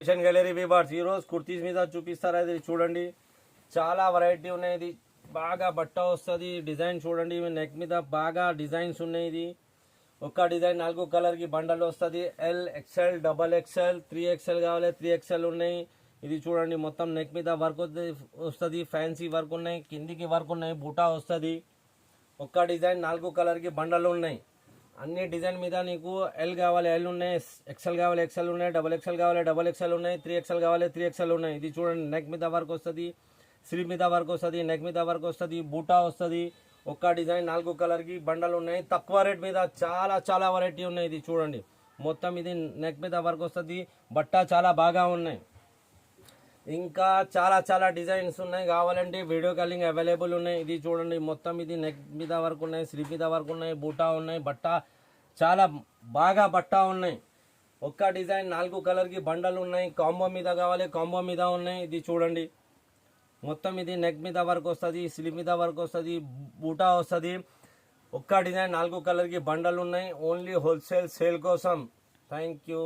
Fashion gallery weavers ఈ రోజు కుర్తీస్ మీద చూపిస్తారా? ఇది చూడండి, చాలా వెరైటీ ఉన్నాయి. ఇది బాగా బట్ట వస్తుంది. డిజైన్ చూడండి, నెక్ మీద బాగా డిజైన్స్ ఉన్నాయి. ఇది ఒక్క డిజైన్ 4 కలర్ కి బండల్ వస్తుంది. L, XL, double XL, 3XL కావాలి, 3XL ఉన్నాయి. ఇది చూడండి, మొత్తం నెక్ మీద వర్క్ వస్తుంది. ఫ్యాన్సీ వర్క్ ఉన్నాయి, కిందికి వర్క్ ఉన్నాయి, బూటా వస్తుంది. ఒక్క డిజైన్ 4 కలర్ కి బండలు ఉన్నాయి. అన్ని డిజైన్ మీద నీకు ఎల్ కావాలి ఎల్ ఉన్నాయి, ఎక్స్ఎల్ కావాలి ఎక్స్ఎల్ ఉన్నాయి, డబల్ ఎక్స్ఎల్ కావాలి డబల్ ఎక్స్ఎల్ ఉన్నాయి, 3XL కావాలి 3XL ఉన్నాయి. ఇది చూడండి, నెక్ మీద వర్క్ వస్తుంది, స్లీవ్ మీద వర్క్ వస్తుంది, నెక్ మీద వర్క్ వస్తుంది, బూటా వస్తుంది. ఒక్క డిజైన్ 4 కలర్ కి బండలు ఉన్నాయి. తక్కువ రేట్ మీద చాలా చాలా వెరైటీ ఉన్నాయి. ఇది చూడండి, మొత్తం ఇది నెక్ మీద వర్క్ వస్తుంది. బట్ట చాలా బాగా ఉన్నాయి. ఇంకా చాలా చాలా డిజైన్స్ ఉన్నాయి. కావాలంటే వీడియో కాలింగ్ అవైలబుల్ ఉన్నాయి. ఇది చూడండి, మొత్తం ఇది నెక్ మీద వర్క్ ఉన్నాయి, స్లీవ్ మీద వర్క్ ఉన్నాయి, బూటా ఉన్నాయి, బట్ట చాలా బాగా బట్ట ఉన్నాయి. ఒక్క డిజైన్ 4 కలర్ కి బండలు ఉన్నాయి. కాంబో మీద కావాలి కాంబో మీద ఉన్నాయి. ఇది చూడండి, మొత్తం ఇది నెక్ మీద వర్క్ వస్తుంది, స్లీవ్ మీద వర్క్ వస్తుంది, బూటా వస్తుంది. ఒక్క డిజైన్ 4 కలర్ కి బండలు ఉన్నాయి. ఓన్లీ హోల్సేల్ సేల్ కోసం. Thank you.